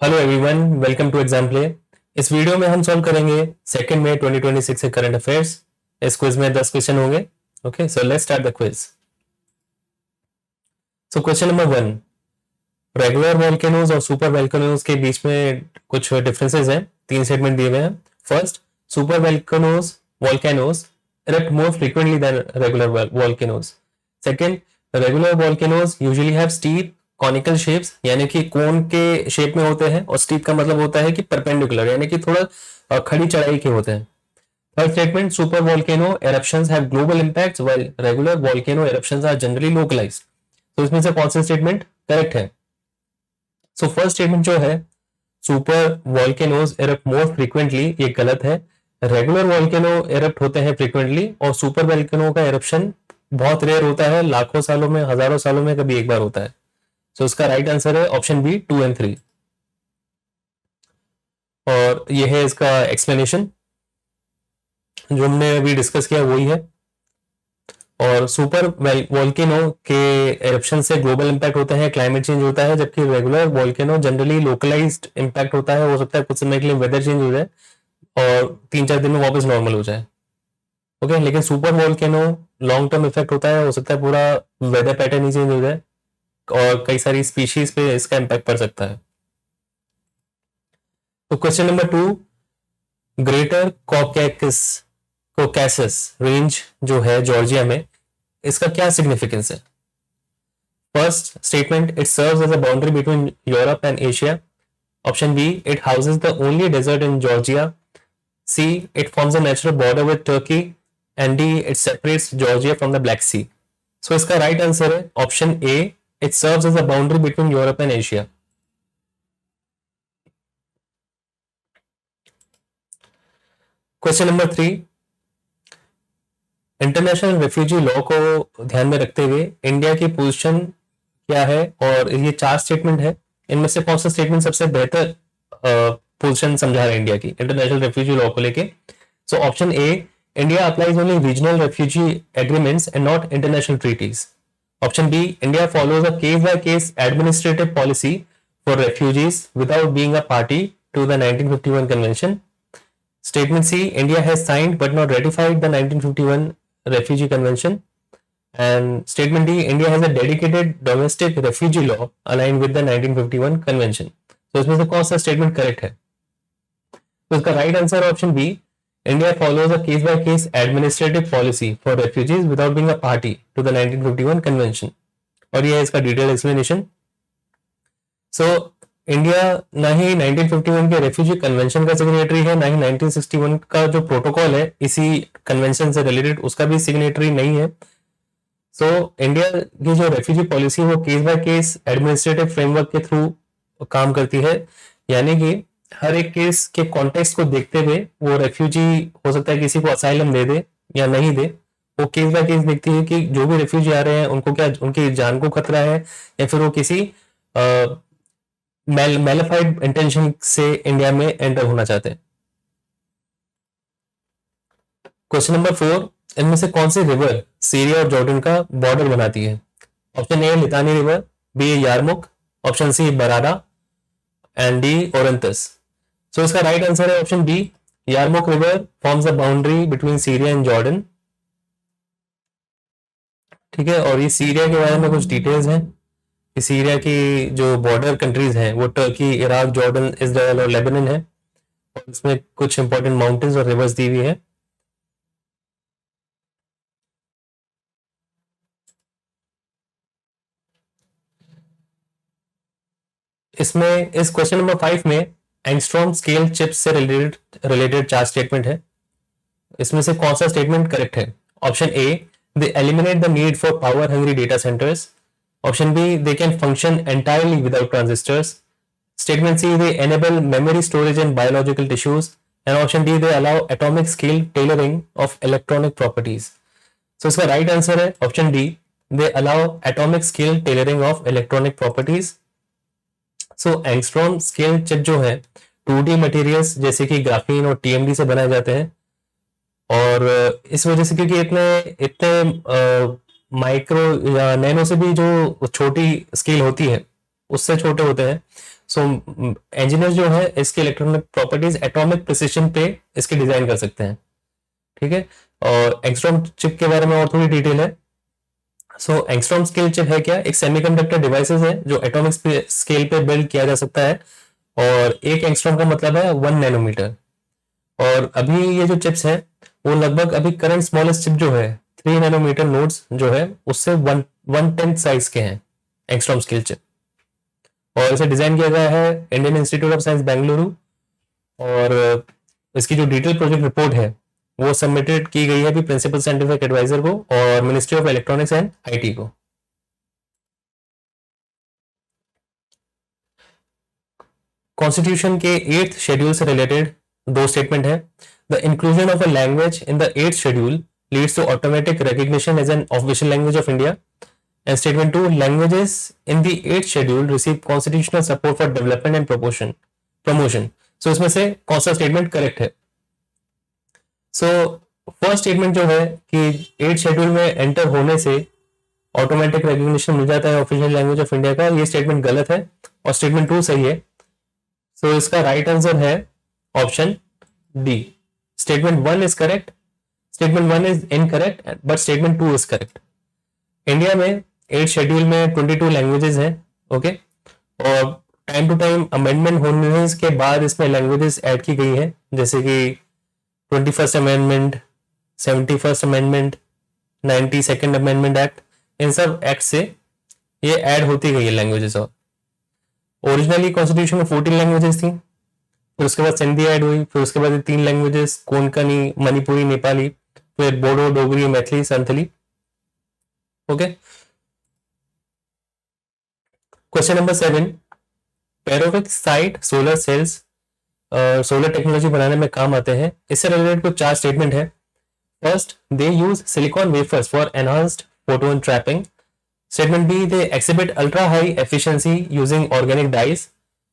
Hello everyone, welcome to exam play. इस video में हम सॉल्व करेंगे 2 मई 2026 से करंट अफेयर्स। इस क्विज में 10 क्वेश्चन होंगे। Okay, so let's start the quiz. So question number 1, regular volcanoes और सुपर वोल्केनोज के बीच में कुछ डिफरेंसेस हैं। 3 स्टेटमेंट दिए हुए हैं। First, super volcanoes erupt more frequently than regular volcanoes. Second, regular volcanoes usually have steep conical shapes, यानी कि कोन के शेप में होते हैं, और स्टीप का मतलब होता है कि परपेंडिकुलर, यानी कि थोड़ा खड़ी चढ़ाई के होते हैं। Third statement, super volcano eruptions have global impacts while regular volcano eruptions are generally localised. तो इसमें से कौन सा स्टेटमेंट करेक्ट है? सो फर्स्ट स्टेटमेंट जो है, super volcanoes erupt more frequently, ये गलत है। रेगुलर वोल्केनो एरप्ट होते हैं फ्रीक्वेंटली, और सुपर वोल्केनो का एरप्शन बहुत रेयर होता है, लाखों सालों में, हजारों सालों में कभी एक बार होता है। तो इसका राइट आंसर है ऑप्शन बी, 2 और 3। और ये है इसका एक्सप्लेनेशन, जो हमने अभी डिस्कस किया वही है। और सुपर वोल्केनो के एरप्शन से ग्लोबल इंपैक्ट होता है, क्लाइमेट चेंज होता है, जबकि regular volcano generally localised impact होता है। हो सकता है कुछ समय के लिए वेदर चेंज हो जाए और 3-4 दिन में वापस नॉर्मल हो जाए। ओके, लेकिन super volcano long term effect होता है, हो सकता है पूरा वेदर पैटर्न ही चेंज हो जाए और कई सारी स्पीशीज पे इसका इंपैक्ट पड़ सकता है। तो question number 2, Greater Caucasus range जो है जॉर्जिया में, इसका क्या सिग्निफिकेंस है? First statement, it serves as a boundary between Europe and Asia. Option B, it houses the only desert in Georgia. C, it forms a natural border with Turkey. And D, it separates Georgia from the Black Sea. So इसका right answer है option A, it serves as a boundary between Europe and Asia. Question number 3, international refugee law को ध्यान में रखते हुए India की position क्या है? और ये 4 स्टेटमेंट है, इनमें से कौन सा स्टेटमेंट सबसे बेहतर पोजीशन समझा रहा है इंडिया की इंटरनेशनल रेफ्यूजी लॉ को लेके? So option A, India applies only regional refugee agreements and not international treaties. Option B, India follows a case by case administrative policy for refugees without being a party to the 1951 convention. Statement C, India has signed but not ratified the 1951 Refugee Convention. And statement D, India has a dedicated domestic refugee law aligned with the 1951 Convention. तो इसमें से कौन सा statement correct है? तो इसका right answer option B, India follows a case by case administrative policy for refugees without being a party to the 1951 convention. और ये है इसका डिटेल एक्सप्लेनेशन। सो इंडिया ना ही 1951 के रेफ्यूजी कन्वेंशन का सिग्नेटरी है, ना ही 1961 का जो प्रोटोकॉल है इसी कन्वेंशन से रिलेटेड उसका भी सिग्नेटरी नहीं है। सो इंडिया की जो रेफ्यूजी पॉलिसी वो case by case administrative framework के थ्रू काम करती है, यानी कि हर एक केस के कॉन्टेक्स्ट को देखते हुए वो रेफ्यूजी हो सकता है किसी को असाइलम दे दे या नहीं दे, वो केस बाय केस देखती है कि जो भी रेफ्यूजी आ रहे हैं उनको क्या उनकी जान को खतरा है, या फिर वो किसी मैलिफाइड इंटेंशन से इंडिया में एंटर होना चाहते हैं। क्वेश्चन नंबर 4, इनमें से कौन सी रिवर सीरिया और जॉर्डन का बॉर्डर बनाती है? Option A, Litani river. B, Yarmuk. Option C, Barara. And D, Orontes. So इसका राइट आंसर है option B, Yarmuk river forms the boundary between Syria and Jordan. ठीक है, और ये सीरिया के बारे में कुछ डिटेल्स हैं कि सीरिया की जो बॉर्डर कंट्रीज हैं वो टर्की, इराक, जॉर्डन, इजराइल और लेबनान है, और इसमें कुछ इंपॉर्टेंट माउंटेन्स और रिवर्स दी हुई है। इसमें इस क्वेश्चन नंबर 5 में एंगस्ट्रॉम स्केल चिप्स से रिलेटेड 4 स्टेटमेंट है, इसमें से कौन सा स्टेटमेंट करेक्ट है? Option A, they eliminate the need for power hungry data centres. Option B, they can function entirely without transistors. Statement C, they enable memory storage in biological tissues. And option D, they allow atomic scale tailoring of electronic properties. So इसका right answer है option D, they allow atomic scale tailoring of electronic properties. So angstrom scale chip जो है 2D materials जैसे कि graphene और TMD से बनाए जाते हैं, और इस वजह से क्योंकि इतने इतने माइक्रो या नैनो से भी जो छोटी स्केल होती है उससे छोटे होते हैं, सो इंजीनियर जो है इसके इलेक्ट्रॉनिक प्रॉपर्टीज एटॉमिक प्रिसिशन पे इसके डिजाइन कर सकते हैं, ठीक है। और एंगस्ट्रॉम चिप के बारे में और थोड़ी डिटेल है। सो एंगस्ट्रॉम स्केल चिप है क्या, एक सेमीकंडक्टर डिवाइसेस है जो एटॉमिक स्केल पे बिल्ड किया जा सकता है, और एक एंगस्ट्रॉम का मतलब है 1 नैनोमीटर। और अभी ये जो चिप्स हैं वो लगभग अभी करंट स्मॉलेस्ट चिप जो है 3 नैनोमीटर नोड्स जो है उससे 1/10 साइज के हैं एंगस्ट्रॉम स्केल चिप। और इसे डिजाइन किया गया है Indian institute of science Bengaluru, और इसकी जो डिटेल प्रोजेक्ट रिपोर्ट है वो सबमिटेड की गई है अभी प्रिंसिपल साइंटिफिक एडवाइजर को और ministry of electronics and IT को। कॉन्स्टिट्यूशन के 8th शेड्यूल से रिलेटेड दो स्टेटमेंट है। The inclusion of a language in the 8th schedule leads to automatic recognition as an official language of India. And statement 2, languages in the 8th schedule receive constitutional support for development and promotion. So इसमें से कौन सा statement correct है? So first statement जो है कि 8th schedule में enter होने से ऑटोमेटिक रिकग्निशन मिल जाता है ऑफिशियल लैंग्वेज ऑफ इंडिया का, ये स्टेटमेंट गलत है और स्टेटमेंट 2 सही है। सो इसका राइट आंसर है option D. Statement 1 is correct, statement 1 is incorrect, but statement 2 is correct. India में 8th शेड्यूल में 22 लैंग्वेजेस हैं, ओके। और टाइम टू टाइम अमेंडमेंट होने के बाद इसमें लैंग्वेजेस ऐड की गई है, जैसे कि 21st amendment, 71st amendment, 92nd amendment act, इन सब एक्ट से ये ऐड होती गई है लैंग्वेजेस। और ओरिजिनली कॉन्स्टिट्यूशन में 14 लैंग्वेजेस थी, फिर उसके बाद सिंधी ऐड हुई, फिर उसके बाद 3 लैंग्वेजेस कोंकणी, मणिपुरी, नेपाली, फिर Bodo, Dogri, Maithili, Santhali, okay. Question number 7, perovskite solar cells solar technology बनाने में काम आते हैं। इससे रिलेटेड कुछ 4 स्टेटमेंट है। First, they use silicon wafers for enhanced photon trapping. Statement B, they exhibit ultra high efficiency using organic dyes.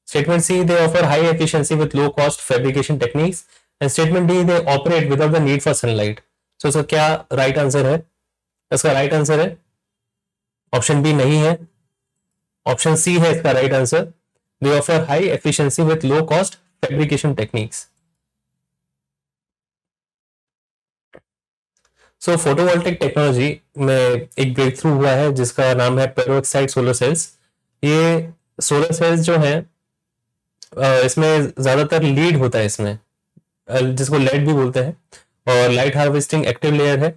Statement C, they offer high efficiency with low cost fabrication techniques. And statement D, they operate without the need for sunlight. So इसका क्या right answer है? इसका right answer है option B नहीं है, option C है इसका right answer. They offer high efficiency with low cost fabrication techniques. So photovoltaic technology में एक ब्रेक थ्रू हुआ है जिसका नाम है पेरोक्साइड सोलर सेल्स। ये सोलर सेल्स जो है इसमें ज्यादातर लीड होता है इसमें, जिसको लेड भी बोलते हैं, और लाइट हार्वेस्टिंग एक्टिव लेयर है।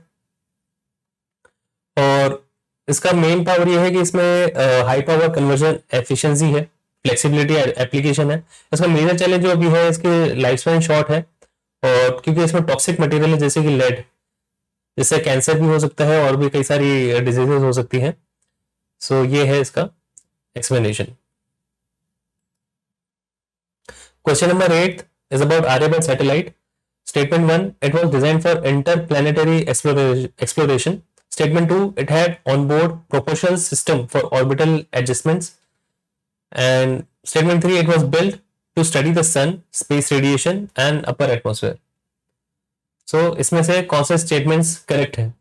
और इसका मेन पावर ये है कि इसमें हाई पावर कन्वर्जन एफिशिएंसी है, फ्लेक्सिबिलिटी एप्लीकेशन है। इसका मेजर चैलेंज जो अभी है इसके लाइफ स्पैन शॉर्ट है, और क्योंकि इसमें टॉक्सिक मटेरियल है जैसे कि लेड, जिससे कैंसर भी हो सकता है और भी कई सारी डिजीजेस हो सकती हैं। सो ये है इसका explanation. Question number 8 is about Aryabhat satellite. Statement 1, it was designed for interplanetary exploration. Statement 2, it had onboard propulsion system for orbital adjustments. And statement 3, it was built to study the sun, space radiation and upper atmosphere. So इसमें से कौन से statements correct हैं?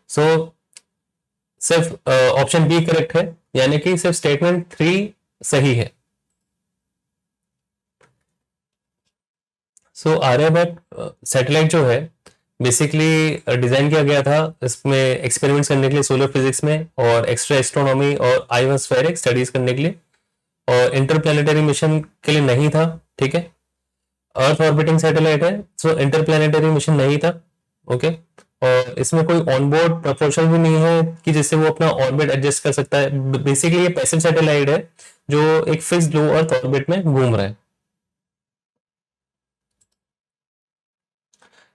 सो सिर्फ option B correct है, यानी कि सिर्फ स्टेटमेंट 3 सही है। सो आर्यभट्ट सैटेलाइट जो है बेसिकली डिजाइन किया गया था इसमें एक्सपेरिमेंट्स करने के लिए सोलर फिजिक्स में, और एक्स्ट्रा एस्ट्रोनॉमी और आयोस्फेरिक स्टडीज करने के लिए, और इंटरप्लैनेटरी मिशन के लिए नहीं था, ठीक है। अर्थ ऑर्बिटिंग सैटेलाइट है, सो इंटरप्लैनेटरी मिशन नहीं था, ओके। और इसमें कोई ऑनबोर्ड प्रपोर्शन भी नहीं है कि जिससे वो अपना ऑर्बिट एडजस्ट कर सकता है। बेसिकली ये पैसिव सैटेलाइट है जो एक फिक्स्ड लो अर्थ ऑर्बिट में घूम रहा है।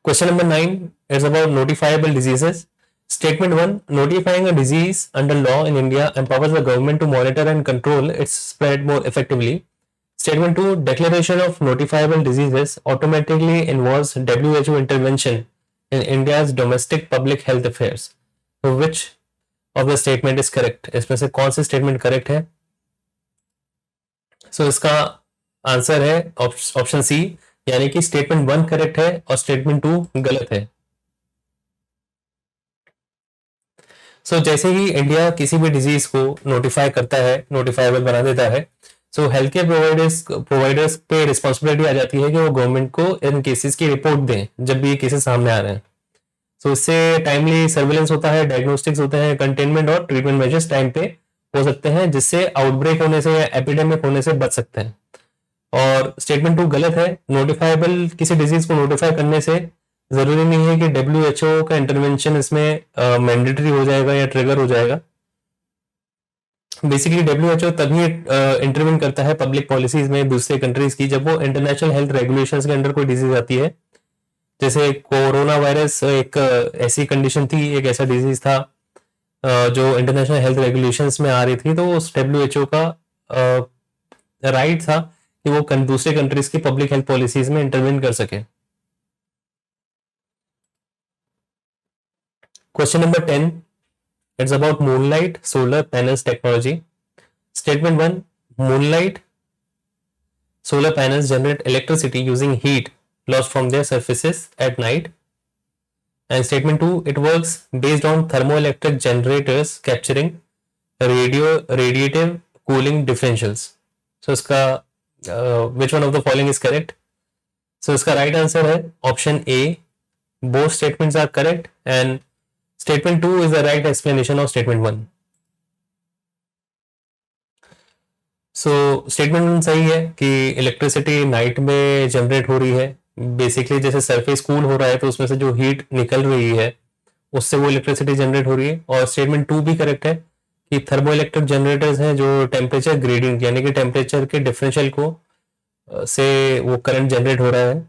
Question number 9 is about notifiable diseases. Statement 1, notifying a disease under law in India empowers the government to monitor and control its spread more effectively. Statement 2, declaration of notifiable diseases automatically involves WHO intervention in India's domestic public health affairs. So which of the statement is correct? इसमें से कौन सी statement correct है? So इसका answer है option C, यानी कि statement 1 correct है और स्टेटमेंट 2 गलत है। जैसे ही इंडिया किसी भी डिजीज को नोटिफाई करता है, नोटिफाइबल बना देता है, हेल्थ केयर प्रोवाइडर्स पे रिस्पॉन्सिबिलिटी आ जाती है कि वो गवर्नमेंट को इन केसेस की रिपोर्ट दें जब भी ये केसेस सामने आ रहे हैं। इससे टाइमली सर्विलेंस होता है, डायग्नोस्टिक्स होते हैं, कंटेनमेंट और ट्रीटमेंट मेजर्स टाइम पे हो सकते हैं, जिससे आउटब्रेक होने से या एपिडेमिक होने से बच सकते हैं। और स्टेटमेंट 2 गलत है। नोटिफाइबल किसी डिजीज को नोटिफाई करने से जरूरी नहीं है कि WHO का इंटरवेंशन इसमें मैंडेटरी हो जाएगा या ट्रिगर हो जाएगा। बेसिकली WHO तभी इंटरवेन करता है पब्लिक पॉलिसीज में दूसरे कंट्रीज की, जब वो इंटरनेशनल हेल्थ रेगुलेशंस के अंडर कोई डिजीज आती है। जैसे कोरोना वायरस एक ऐसी कंडीशन थी, एक ऐसा डिजीज था जो इंटरनेशनल हेल्थ रेगुलेशंस में आ रही थी, तो उस WHO का राइट था कि वो दूसरे कंट्रीज की पब्लिक हेल्थ पॉलिसीज में इंटरवेन कर सके। Question number 10, it's about moonlight solar panels technology. Statement 1, moonlight solar panels generate electricity using heat lost from their surfaces at night. And statement 2, it works based on thermoelectric generators capturing radiative cooling differentials. So इसका which one of the following is correct? So इसका right answer है option A. Both statements are correct and statement 2 is the right explanation of statement 1. Statement 1 सही है कि electricity night में generate हो रही है। बेसिकली जैसे सरफेस कूल हो रहा है तो उसमें से जो हीट निकल रही है उससे वो इलेक्ट्रिसिटी जनरेट हो रही है। और स्टेटमेंट 2 भी करेक्ट है कि थर्मो इलेक्ट्रिक जनरेटर्स हैं जो टेम्परेचर ग्रेडियंट यानी कि टेम्परेचर के डिफरेंशियल को से वो करंट जनरेट हो रहा है।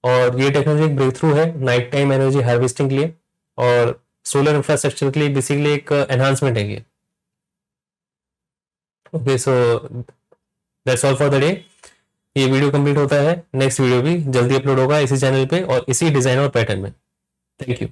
और ये टेक्नोलॉजी एक ब्रेक थ्रू है नाइट टाइम एनर्जी हार्वेस्टिंग के लिए और सोलर इंफ्रास्ट्रक्चर के लिए बेसिकली एक एनहांसमेंट है ये। Okay, so that's all for the day. ये वीडियो कंप्लीट होता है, नेक्स्ट वीडियो भी जल्दी अपलोड होगा इसी चैनल पे और इसी डिजाइन और पैटर्न में। Thank you.